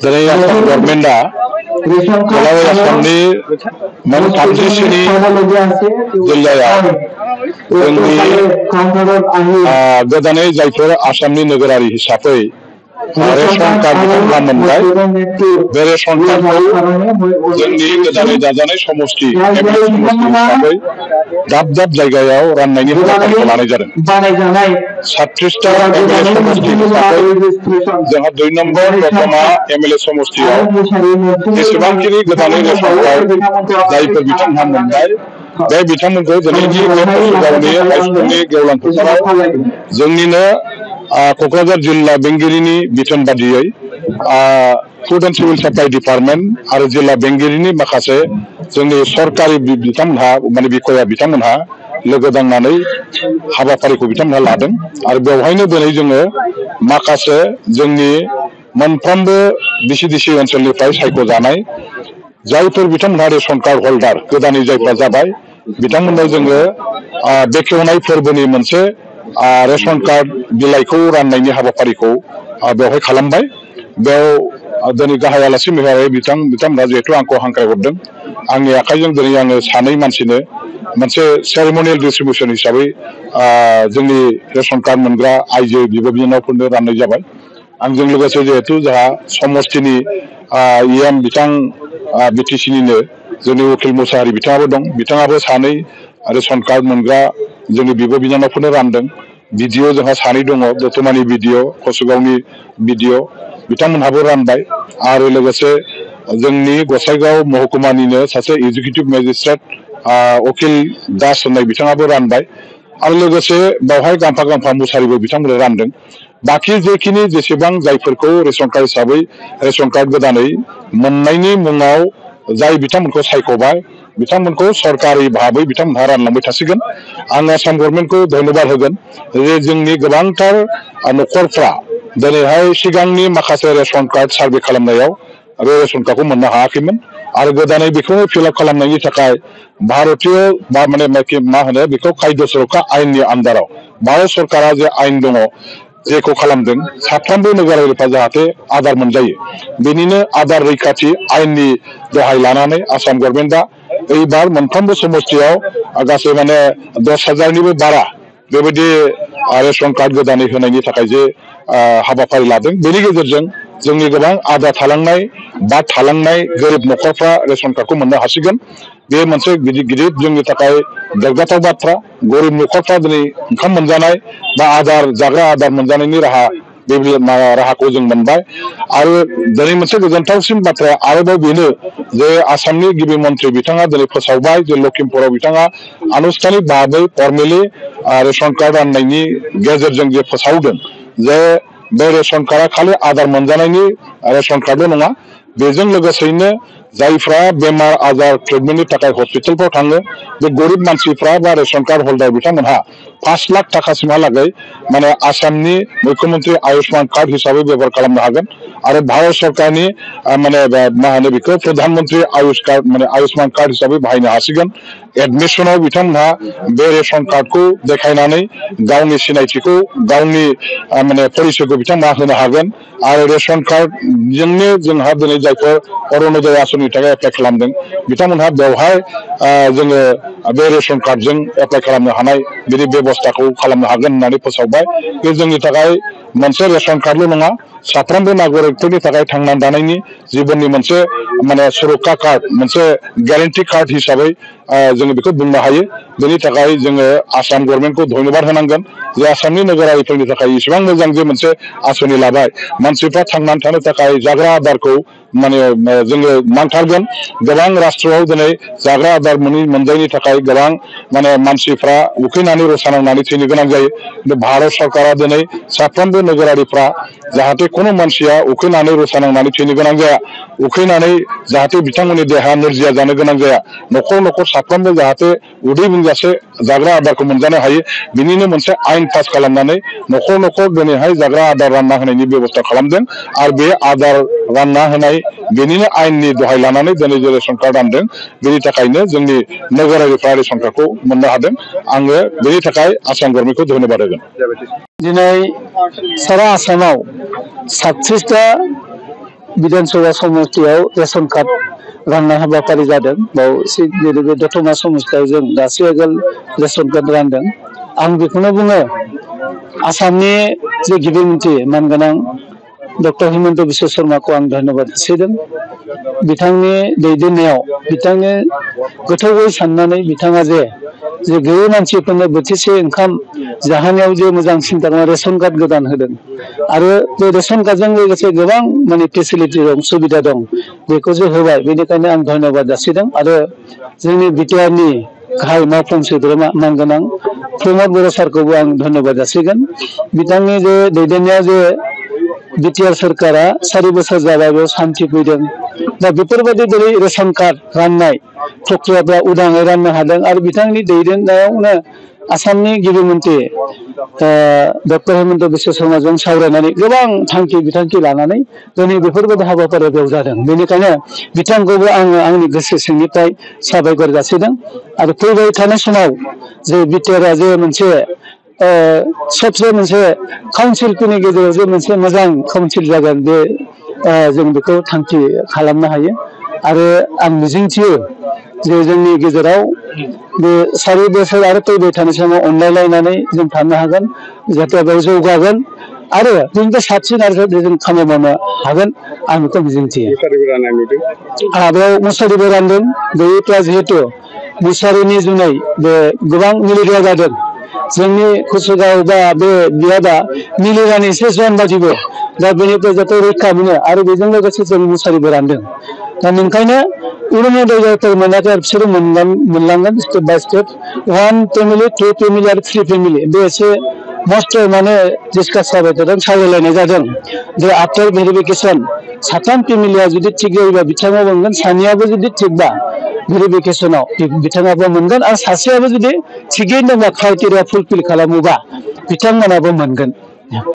दिनै आसाम गभर्नमेन्टआ गलाय आसामनि मोन 30 जिल्लायाव जोंनि गोदानै जायफोर आसामनि नोगोरारि हिसाबै रेशन कार्ड बिथांमोनहा मोनबाय बे रेशन कार्डखौ जोंनि गोदानै दाजानाय समष्टि हिसाबै दाब दाब जायगायाव राननायनि हाबाफारिखौ लानाय जादों। 36टा एमएलए समष्टि हिसाबै जोंहा 2 नम्बर दतमा एमएलए समष्टियाव जेसेबांखिनि गोदानै रेशन कार्ड जायफोर बिथांमोनहा मोनबाय बे बिथांमोनखौ दिनैनि बे कसुगावनि हाइस्कुलनि गेवलां फोथाराव जोंनिनो क'क्राझार जिल्ला बेंगिरिनि बिथोन बादियै food and civil supply department आरो जिल्ला बेंगिरिनि माखासे जोंनि सरकारि बिथांमोनहा माने बिखया बिथांमोनहा लोगो दांनानै हाबाफारिखौ बिथांमोनहा लादों आरो बेवहायनो दिनै जोङो माखासे जोंनि मोनफ्रोमबो बिसि ओनसोलनिफ्राय सायख'जानाय जायफोर बिथांमोनहा रेशन कार्ड हल्डार गोदानै जायफ्रा जाबाय बिथांमोननो जोङो बेखेवनाय फोरबोनि मोनसे रेशन कार्ड बिलाइखौ राननायनि हाबाफारिखौ बेवहाय खालामबाय। बेयाव दिनै गाहाय आलासि महरै बिथांमोनहा जिहेतु आंखौ हांख्रायहरदों आंनि आखाइजों दिनै आङो सानै मानसिनो मोनसे सेरेमनियेल डिस्ट्रिबिउसन हिसाबै जोंनि रेशन कार्ड मोनग्रा आइजो बिब' बिनानावफोरनो राननाय जाबाय। आंजों लोगोसे जिहेतु जोंहा समष्टिनि इएम बिथां बिटिसिनिनो जोंनि उकिल मुसाहारि बिथाङाबो दं। बिथाङाबो सानै रेशन कार्ड मोनग्रा जोंनि बिब' बिनानावफोरनो रानदों। बिडिअ जोंहा सानै दङ, दतमानि बिडिअ, कसुगावनि बिडिअ बिथांमोनहाबो रानबाय आरो लोगोसे जोंनि गसाइगाव महकुमानिनो सासे एजुकेटिभ मेजिस्ट्रेट उकिल दास होननाय बिथाङाबो रानबाय आरो लोगोसे बेवहाय गांफा मुसाहारिबो बिथांमोननो रानदों। बाखि जेसेबां जायफोरखौ रेशन कार्ड हिसाबै रेशन कार्ड गोदानै मोननायनि मुङाव जाय बिथांमोनखौ सायख'बाय बिथांमोनखौ सरकारि भाबै बिथांमोनहा रानलांबाय थासिगोन। आं आसाम गभर्नमेन्टखौ धन्यबाद होगोन जे जोंनि गोबांथार न'खरफ्रा दिनैहाय सिगांनि माखासे रेशन कार्ड सार्भे खालामनायाव बे रेशन कार्डखौ मोननो हायाखैमोन आरो गोदानै बेखौनो फिलआप खालामनायनि थाखाय भारतीय मा होनो बेखौ खाद्य सुरक्षा आयेननि आन्दाराव भारत सरकारा जे आयेन दङ जेखौ खालामदों साफ्रोमबो नोगोरारिफ्रा जाहाथे आदार मोनजायो बेनिनो आदार रैखाथि आयेननि दहाय लानानै आसाम गभर्नमेन्टआ एबार मोनफ्रोमबो समष्टियाव गासै माने 10,000निबो बारा बेबायदि रेशन कार्ड गोदानै होनायनि थाखाय जे हाबाफारि लादों बेनि गेजेरजों जोंनि गोबां आद्रा थालांनाय गोरिब न'खरफ्रा रेशन कार्डखौ मोननो हासिगोन। बे मोनसे गिदिर जोंनि थाखाय देरगाथाव बाथ्रा। गोरिब न'खरफ्रा दिनै ओंखाम मोनजानाय बा जाग्रा आदार मोनजानायनि राहाखौ जों मोनबाय आरो दिनै मोनसे गोजोनथावसिन बाथ्राया आरोबाव बेनो जे आसामनि गिबि मन्थ्रि बिथाङा दिनै फोसावबाय जे लखिमपुराव बिथाङा आनुষ্ঠাनिक भाबै फर्मेलि रेशन कार्ड राननायनि गेजेरजों जे फोसावदों जे बे रेशन कार्डआ खालि आदार मोनजानायनि रेशन कार्डल' नङा बेजों लोगोसेयैनो जायफ्रा बेमार आजार ट्रिटमेन्टनि थाखाय हस्पिटालफ्राव थाङो बे गरिब मानसिफ्रा बा रेशन कार्ड हल्डार बिथांमोनहा 5 लाख थाखासिमहालागै माने आसामनि मुख्यमन्त्रि आयुष्मान कार्ड हिसाबै बेबहार खालामनो हागोन आरो भारत सरकारनि माने मा होनो बेखौ प्रधानमन्त्रि आयुष्मान कार्ड हिसाबै बाहायनो हासिगोन। एडमिसनाव बिथांमोनहा बे रेशन कार्डखौ देखायनानै गावनि सिनायथिखौ गावनि माने परिचयखौ बिथांमोनहा होनो हागोन आरो रेशन कार्डजोंनो जोंहा दिनै जायफोर अरुणोदय आसनिनि थाखाय एप्लाइ खालामदों बिथांमोनहा बेवहाय जोङो बे रेशन कार्डजों एप्लाइ खालामनो हानाय बिदि बेबस्थाखौ खालामनो हागोन होननानै फोसावबाय। बे जोंनि थाखाय मोनसे रेशन कार्डल' नङा साफ्रोमबो नागरिकफोरनि थाखाय थांनानै थानायनि जिबननि मोनसे माने सुरक्षा कार्ड मोनसे ग्यारेन्टि कार्ड हिसाबै जोङो बेखौ बुंनो हायो। बेनि थाखाय जोङो आसाम गभर्नमेन्टखौ धन्यबाद होनांगोन जे आसामनि नोगोरारिफोरनि थाखाय इसेबां मोजां जे मोनसे आसनि लाबाय मानसिफ्रा थांनानै थानो थाखाय जाग्रा आदारखौ माने जोङो नांथारगोन। गोबां राष्ट्रआव दिनै जाग्रा आदार मोनजायैनि थाखाय गोबां माने मानसिफ्रा उखैनानै रसा नांनानै थैनो गोनां जायो। भारत सरकारा दिनै साफ्रोमबो नोगोरारिफ्रा जाहाथे कोनो मानसिया उखैनानै रसा नांनानै थैनो गोनां जाया, उखैनानै जाहाथे बिथांमोननि देहाया नोरजिया जानो गोनां जाया, न'खर साफ्रोमबो जाहाथे उदै बुंजासे जाग्रा आदारखौ मोनजानो हायो बिनिनो मोनसे आयेन पास खालामनानै न'खर न'खर दिनैहाय जाग्रा आदार रानना होनायनि बेबस्था खालामदों आरो बे आदार रानना होनाय बेनिनो आयेननि दहाय लानानै दिनै जे रेशन कार्ड रानदों बेनि थाखायनो जोंनि नोगोरारिफ्रा रेशन कार्डखौ मोननो हादों आङो बेनि थाखाय आसाम गभर्नमेन्टखौ धन्यबाद होगोन। दिनै सारा आसामाव 37टा विधानसभा समष्टियाव रेशन कार्ड राननाय हाबाफारि जादों बाव जेरै बे दतमा समष्टियाव जों दासो आगोल रेशन कार्ड रानदों। आं बेखौनो बुङो आसामनि जे गिबि मन्थ्रि मानगोनां डक्टर हिमन्त बिश्व शर्माखौ आं धन्यबाद होसिदों। बिथांनि दैदेननायाव बिथांनि गोथौवै साननानै बिथाङा जे गैयै मानसिफोरनो बोथिसे ओंखाम जाहोनायाव जे मोजां सिन्ता रेशन कार्ड गोदान होदों आरो बे रेशन कार्डजों लोगोसे गोबां माने फेसिलिटि दं सुबिदा दं बेखौ जे होबाय बेनिखायनो आं धन्यबाद जासिदों आरो जोंनि बिटिआरनि गाहाय मावफुं सोद्रोमा मानगोनां प्रमद बर' सारखौबो आं धन्यबाद जासिगोन। बिथांनि जे दैदेननायाव जे बिटिआर सरकारा 4 बोसोर जाबाय बेयाव शान्ति फैदों दा बेफोरबायदि जेरै रेशन कार्ड राननाय प्रक्रियाफ्रा उदाङै राननो हादों आरो बिथांनि दैदेननायावनो आसामनि गिबि मन्थ्रि डक्टर हिमन्त बिश्व शर्माजों सावरायनानै गोबां थांखि बिथांखि लानानै दिनै बेफोरबायदि हाबाफारिया बेयाव जादों। बेनिखायनो बिथांखौबो आङो आंनि गोसो सिंनिफ्राय साबायखर जासिदों आरो फैबाय थानाय समाव जे बिटिआरआ जे मोनसे सबसे मोनसे काउन्सिलफोरनि गेजेराव जे मोनसे मोजां काउन्सिल जागोन बे जों बेखौ थांखि खालामनो हायो आरो आं मिजिंथियो जे जोंनि गेजेराव बे 4 बोसोर आरो फैबाय थानाय समाव अनलायलायनानै जों थानो हागोन जाहाथे बेयाव जौगागोन आरो बेनिफ्राय साबसिन आरो जों खामानि मावनो हागोन आं बेखौ मिजिंथियो। बेयाव मुसारिबो रानदों गैयैफ्रा जिहेतु मुसारिनि जुनै बे गोबां मेलेरिया जादों जोंनि कुसुगाव बा बे बियाबा मेलेरियानि एसे जन बादिबो दा बेनिफ्राय जाहाथे रैखा मोनो आरो बेजों लोगोसे जों मुसारिबो रानदों दा नोंखायनो अरुणोदय जायफोर मोनाखै बिसोरो मोनलांगोन step by step 1 family 2 family आरो 3 फेमिलि बे एसे मस्ट माने डिसकास जाबाय थादों सावरायलायनाय जादों जे आफ्टार भेरिफिकेसन 7 फेमिलिया जुदि थिग जायोबा बिथाङा मोनगोन सानैयाबो जुदि थिगबा भेरिफिकेसनाव बिथाङाबो मोनगोन आरो सासेयाबो जुदि थिगैनो दंबा क्राइटेरिया फुलफिल खालामोबा बिथांमोनाबो मोनगोन।